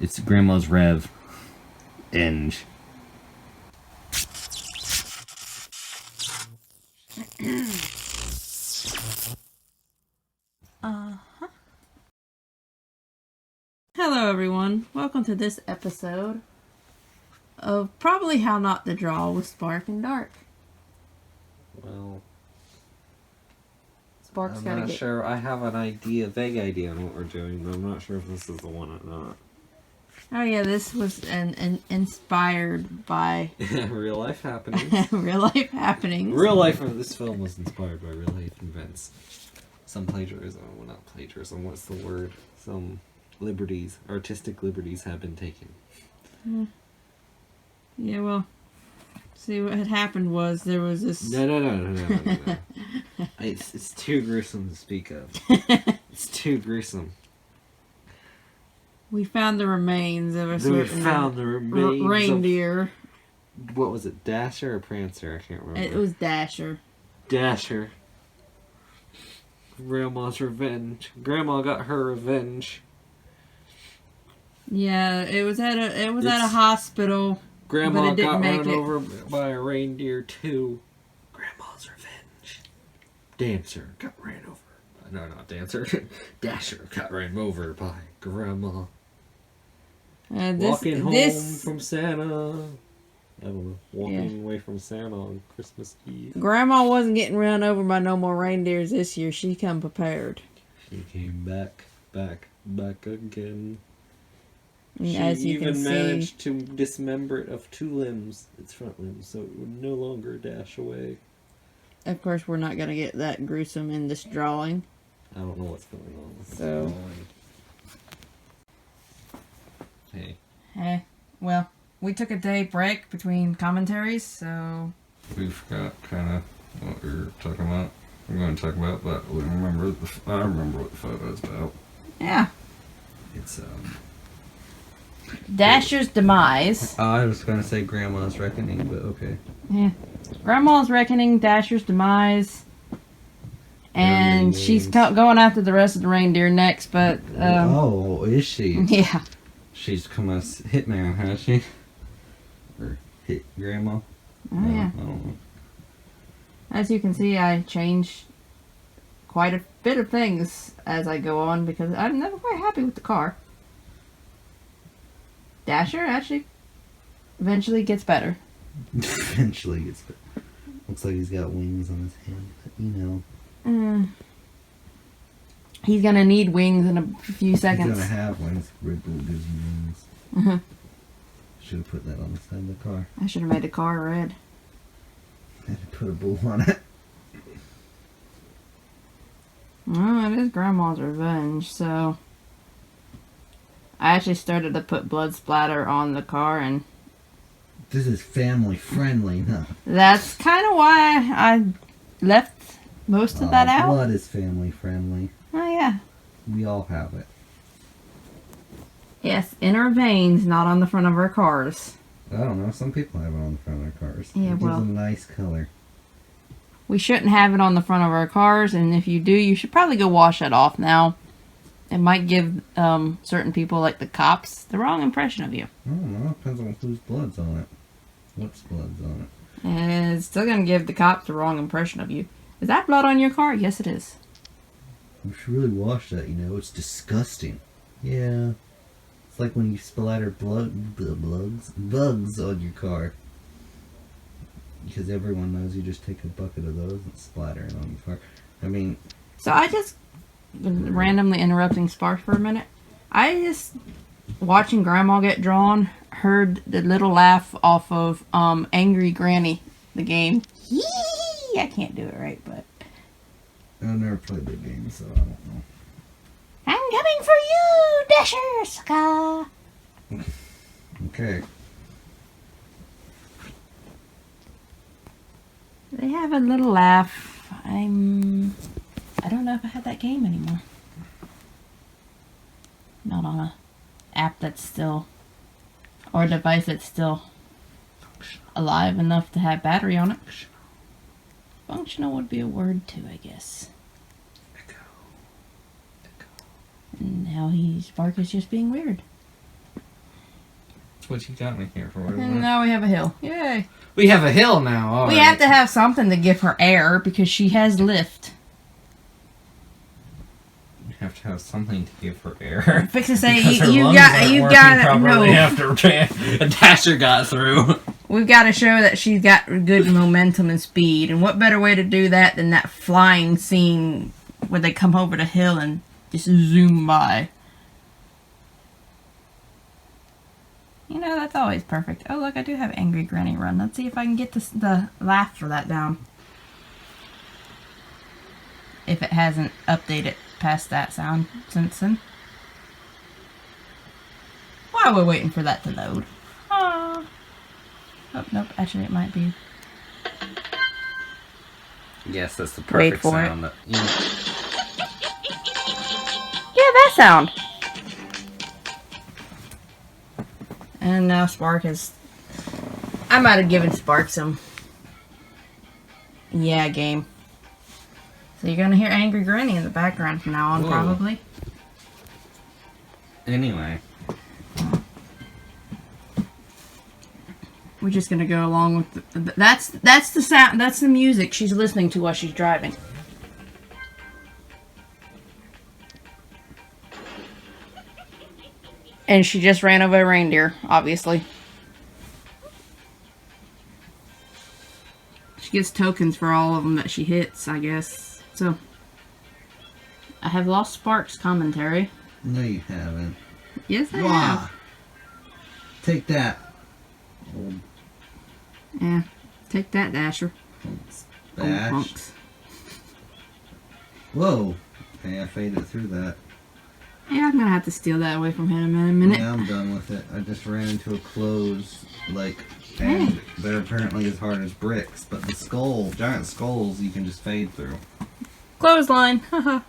It's Grandma's Rev. Enge. Hello everyone, welcome to this episode of Probably How Not to Draw with Spark and Dark. Well, Spark's I'm gotta not get... sure. I have an idea, vague idea on what we're doing, but I'm not sure if this is the one or not. Oh yeah, this was an inspired by Real life happenings. real life happenings. Real life of this film was inspired by real life events. Some plagiarism, well not plagiarism, what's the word? Some liberties, artistic liberties have been taken. Yeah, well, see what had happened was there was this... No. It's too gruesome to speak of. It's too gruesome. We found the remains of a certain reindeer. What was it, Dasher or Prancer? I can't remember. It was Dasher. Dasher. Grandma's revenge. Grandma got her revenge. Yeah, it was at a hospital. Grandma but it got didn't run make it. over by a reindeer too. Grandma's revenge. Dancer got ran over. No, not Dancer. Dasher got ran over by Grandma. Walking home from Santa. I don't know. Walking away from Santa on Christmas Eve. Grandma wasn't getting run over by no more reindeers this year. She come prepared. She came back again. And She as you even can managed see, to dismember it of two limbs, its front limbs, so it would no longer dash away. of course, we're not going to get that gruesome in this drawing. I don't know what's going on with this So- drawing. Hey. Well, we took a day break between commentaries, so... We forgot kind of what we were talking about. We're going to talk about, but I remember what the photo's about. Yeah. It's, Dasher's demise. I was going to say Grandma's Reckoning, but okay. Yeah. Grandma's reckoning, Dasher's demise. And she's going after the rest of the reindeer next, but... oh, is she? Yeah. She's come a hitman, has she? Or hit Grandma? Oh, yeah. I don't know. As you can see, I change quite a bit of things as I go on because I'm never quite happy with the car. Dasher actually eventually gets better. Eventually gets better. Looks like he's got wings on his head, but you know. He's gonna need wings in a few seconds. He's gonna have wings. Red Bull gives him wings. Uh-huh. Should have put that on the side of the car. I should have made the car red. Had to put a bull on it. Well, it is Grandma's revenge, so... I actually started to put blood splatter on the car, and... This is family friendly, no. That's kind of why I left most of that out. Blood is family friendly. Oh, yeah. We all have it. Yes, in our veins, not on the front of our cars. I don't know. Some people have it on the front of their cars. Yeah, it gives well. them a nice color. We shouldn't have it on the front of our cars, and if you do, you should probably go wash that off now. It might give certain people, like the cops, the wrong impression of you. I don't know. Depends on whose blood's on it. What's blood's on it. And it's still going to give the cops the wrong impression of you. Is that blood on your car? Yes, it is. You should really wash that, you know. It's disgusting. Yeah. It's like when you splatter bugs on your car. Because everyone knows you just take a bucket of those and splatter it on your car. I mean... So I just, randomly interrupting Spark for a minute. I just, watching Grandma get drawn, heard the little laugh off of Angry Granny, the game. Yee! I can't do it right, but... I've never played the game, so I don't know. I'm coming for you, Dasher, sucker! Okay. They have a little laugh. I don't know if I have that game anymore. Not on a app that's still, or a device that's still alive enough to have battery on it. Functional would be a word too, I guess. Echo. And now Spark is just being weird. what you got me here for. And Isn't it? now we have a hill. Yay. We have a hill now. All We right. have to have something to give her air because she has lift. You have to have something to give her air. Fix to say Because her you lungs got aren't you working got properly no. after a Dasher got through. We've got to show that she's got good momentum and speed, and what better way to do that than that flying scene where they come over the hill and just zoom by. You know, that's always perfect. Oh, look, I do have Angry Granny Run. Let's see if I can get the laugh for that down. If it hasn't updated past that sound since then. While we're waiting for that to load. Oh, nope, actually it might be. Yes, that's the Wait perfect for it. sound. Yeah, that sound. And now Spark has... I might have given Spark some... Yeah, game. So you're gonna hear Angry Granny in the background from now on, Whoa. probably. Anyway. We're just gonna go along with the, that's the sound, that's the music she's listening to while she's driving. And she just ran over a reindeer, obviously. She gets tokens for all of them that she hits, I guess. So, I have lost Spark's commentary. No, you haven't. Yes, I Wah! have. Take that. Old Yeah, take that, Dasher. Old bash. punks. Whoa. Okay, I faded through that. Yeah, I'm gonna have to steal that away from him in a minute. Now I'm done with it. I just ran into a close, and they're apparently as hard as bricks, but the giant skulls, you can just fade through. Clothesline. Haha.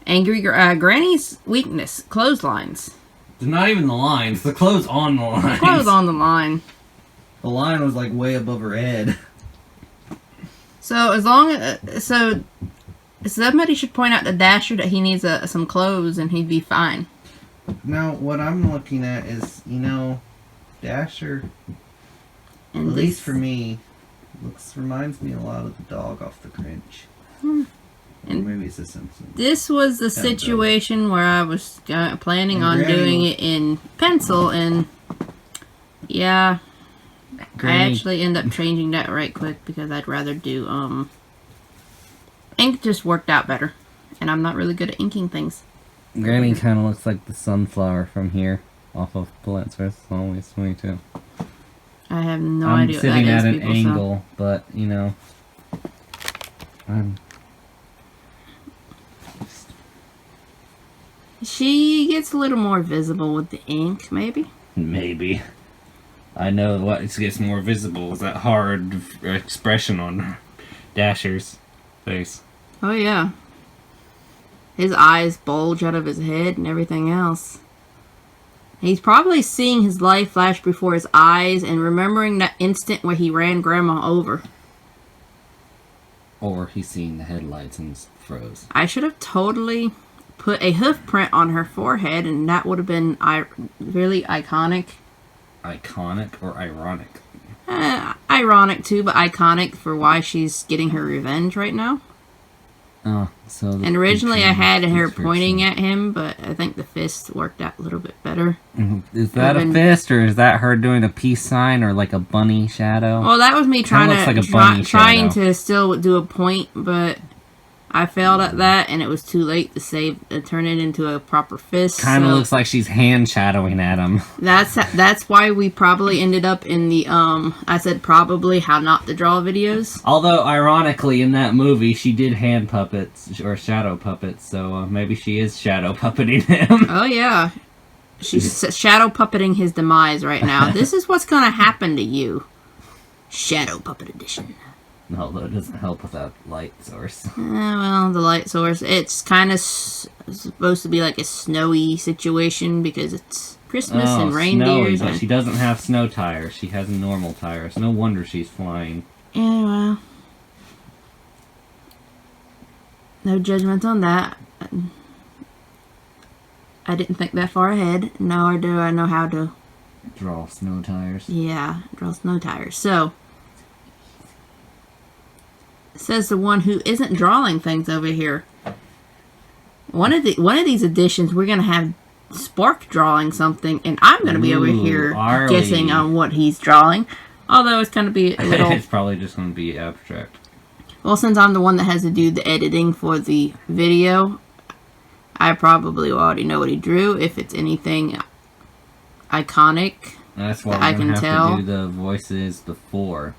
Angry Granny's weakness. Clotheslines. It's not even the lines. The clothes on the lines. Clothes on the line. The line was like way above her head. So as long as somebody should point out to Dasher that he needs some clothes and he'd be fine. Now, what I'm looking at is, Dasher, And at least for me, reminds me a lot of the dog off the Grinch. Or And maybe it's the Simpsons. this was the Yeah, situation where I was planning And on Granny doing was- it in pencil, and yeah, I Granny. actually end up changing that right quick because I'd rather do ink just worked out better, and I'm not really good at inking things. Granny kind of looks like the sunflower from here, off of Plants vs. Zombies 22. I have no I'm idea what sitting that is, at an people, so- angle, but I'm She gets a little more visible with the ink, maybe. maybe. I know what gets more visible is that hard expression on Dasher's face. Oh yeah. His eyes bulge out of his head and everything else. He's probably seeing his life flash before his eyes and remembering that instant where he ran Grandma over. Or he's seeing the headlights and froze. I should have totally put a hoof print on her forehead, and that would have been really iconic. Iconic or ironic? Ironic too, but iconic for why she's getting her revenge right now. Oh, so... And originally I had her pointing at him, but I think the fist worked out a little bit better. Is that a fist, or is that her doing a peace sign, or like a bunny shadow? Well, that was me trying looks like a to bunny trying shadow. to still do a point, but I failed at that, and it was too late to turn it into a proper fist. Kind of so looks like she's hand shadowing at him. that's why we probably ended up in the I said probably how not to draw videos. Although, ironically, in that movie, she did hand puppets, or shadow puppets, so maybe she is shadow puppeting him. Oh yeah, she's shadow puppeting his demise right now. This is what's gonna happen to you. Shadow puppet edition. Although it doesn't help with that light source. Well, the light source, it's kind of supposed to be like a snowy situation because it's Christmas and reindeers. Snowy, but And, she doesn't have snow tires. She has normal tires. No wonder she's flying. yeah, well, no judgment on that. I didn't think that far ahead, nor do I know how to Draw snow tires. Yeah, draw snow tires. So, says the one who isn't drawing things over here. One of these editions, we're gonna have Spark drawing something, and I'm gonna be over here Arlie. guessing on what he's drawing. Although it's gonna be a little. It's probably just gonna be abstract. Well, since I'm the one that has to do the editing for the video, I probably already know what he drew. If it's anything iconic, That's why I we're can gonna have tell. to do the voices before.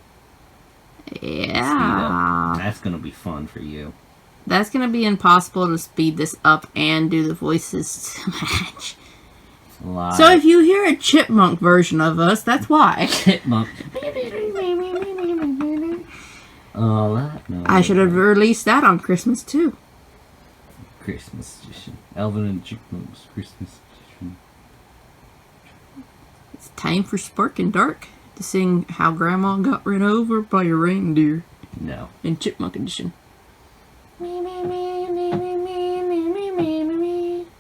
yeah, That's gonna be fun for you. that's gonna be impossible to speed this up and do the voices to match. Live. So if you hear a chipmunk version of us, that's why. Chipmunk. Oh, that no. I should have released that on Christmas too. Christmas edition. Alvin and Chipmunks Christmas edition. It's time for Spark and Dark to sing How Grandma Got Run Over by a Reindeer No. in Chipmunk Edition.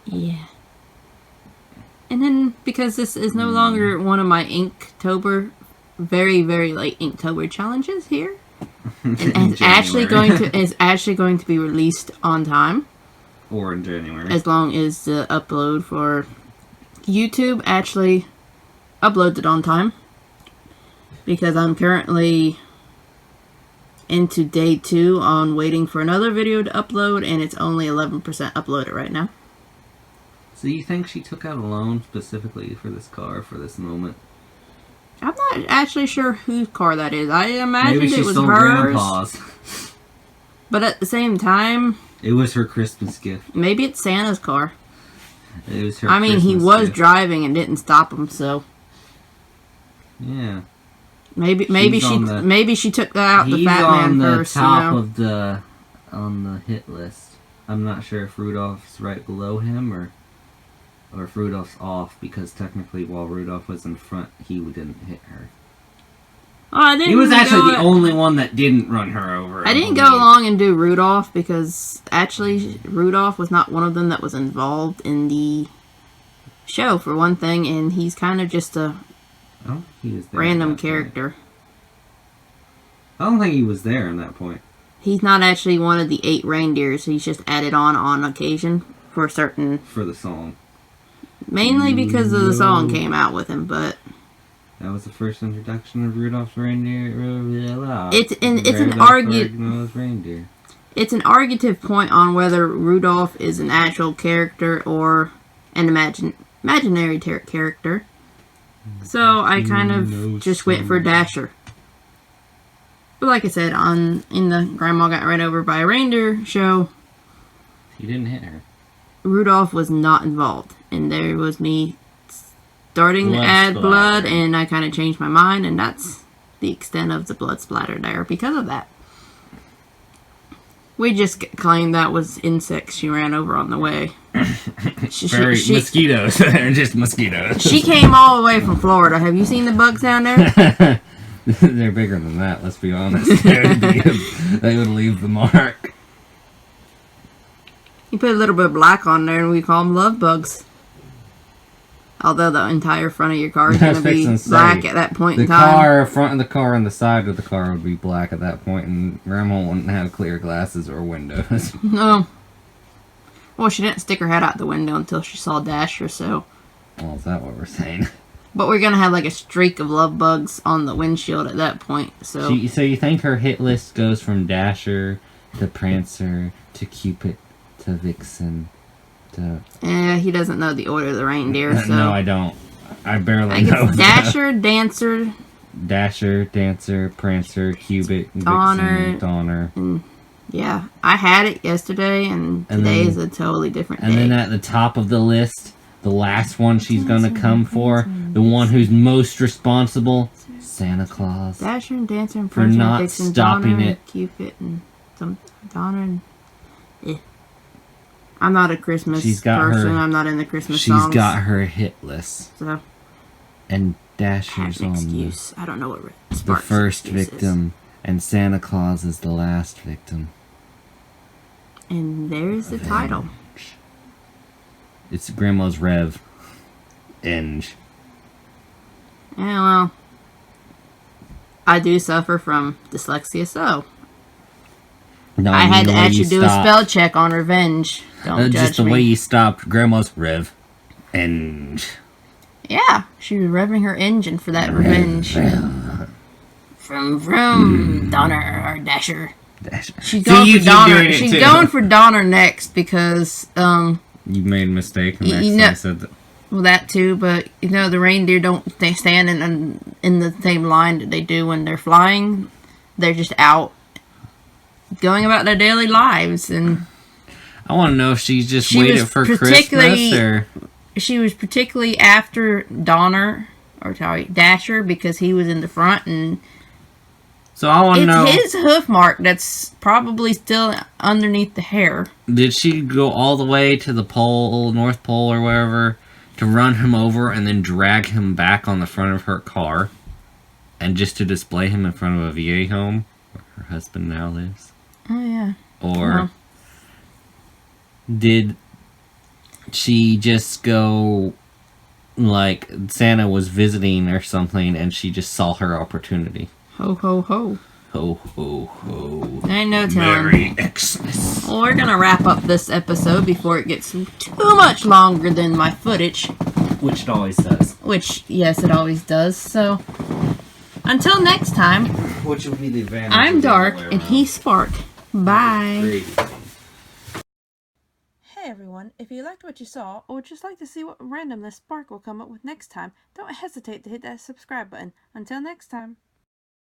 Yeah. And then, because this is no longer one of my Inktober, very, very late Inktober challenges here, and it's actually going to be released on time, Or in January. as long as the upload for YouTube actually uploads it on time, because I'm currently into day 2 on waiting for another video to upload, and it's only 11% uploaded right now. So you think she took out a loan specifically for this car, for this moment? I'm not actually sure whose car that is. I imagined Maybe she it was stole hers, Grandpa's. but at the same time, It was her Christmas gift. maybe it's Santa's car. It was her I mean, he Christmas was gift. driving and didn't stop him, so Yeah. maybe She's on the- she took out the He's fat on man the first. top You know? of the hit list. I'm not sure if Rudolph's right below him or if Rudolph's off, because technically while Rudolph was in front, he didn't hit her. Oh, I didn't. He was actually the go, only one that didn't run her over. I didn't go believe. along and do Rudolph because actually Rudolph was not one of them that was involved in the show for one thing, and he's kind of just a Oh, he was there random at that point. character. I don't think he was there at that point. He's not actually one of the 8 reindeers. He's just added on occasion for certain, For the song. mainly because of the song came out with him. But That was the first introduction of Rudolph's reindeer. It's an Reindeer. it's an argumentative point on whether Rudolph is an actual character or an imaginary character. So I kind of just went for Dasher. But like I said, in the Grandma Got Run Over by a Reindeer show, He didn't hit her. Rudolph was not involved. And there was me starting to Blood add splatter. blood, and I kind of changed my mind, and that's the extent of the blood splatter there because of that. We just claimed that was insects she ran over on the way. Mosquitoes. They're just mosquitoes. She came all the way from Florida. Have you seen the bugs down there? They're bigger than that, let's be honest. They would leave the mark. You put a little bit of black on there and we call them love bugs. Although the entire front of your car is going to be black at that point in time. The front of the car and the side of the car would be black at that point, and Grandma wouldn't have clear glasses or windows. No. Well, she didn't stick her head out the window until she saw Dasher, so. Well, is that what we're saying? But we're going to have like a streak of love bugs on the windshield at that point, so. So you think her hit list goes from Dasher to Prancer to Cupid to Vixen to... He doesn't know the order of the reindeer, so. No, I don't. I barely I think know. it's Dasher, Dancer, Dasher, Dancer, Prancer, Cupid, Donner. Vixen, Donner. and yeah. I had it yesterday, and today is a totally different day. And then at the top of the list, the last one she's gonna come for, the one who's most responsible, Santa Claus. Dasher and Dancer and For Prancer not and Vixen, stopping Donner it. and Cupid and some Donner and I'm not a Christmas She's got person. her- I'm not in the Christmas She's songs. got her hit list. So And I have Dasher's an on excuse. I don't know what the Spark's first excuse is. victim, and Santa Claus is the last victim. And there's the title. It's Grandma's Rev. Eng. Yeah, well, I do suffer from dyslexia, so No, I mean had the to way actually you do a stopped. spell check on revenge. Don't judge Just the me. way you stopped Grandma's rev. And Yeah, she was revving her engine for that revenge. From Donner or Dasher. She's going for Donner. She's going for Donner next because you made a mistake and you know, accidentally said that. well, that too, but you know the reindeer don't they stand in the same line that they do when they're flying. They're just out going about their daily lives, and I want to know if she just She waited was for particularly- Christmas or. she was particularly after Donner or sorry Dasher because he was in the front, and So I want to know. it's his hoof mark that's probably still underneath the hair. Did she go all the way to the pole, North Pole or wherever, to run him over and then drag him back on the front of her car? And just to display him in front of a VA home where her husband now lives? Oh yeah. Or Well. did she just go, like, Santa was visiting or something and she just saw her opportunity? Ho ho ho. Ho, ho, ho. Ain't no telling. Merry Xmas. Well, we're gonna wrap up this episode before it gets too much longer than my footage. Which it always does. Which, yes, it always does. So, until next time, Which would be the advantage. I'm of the Dark other way and around. he's Spark. Bye. Great. Hey everyone, if you liked what you saw or would just like to see what randomness Spark will come up with next time, don't hesitate to hit that subscribe button. Until next time.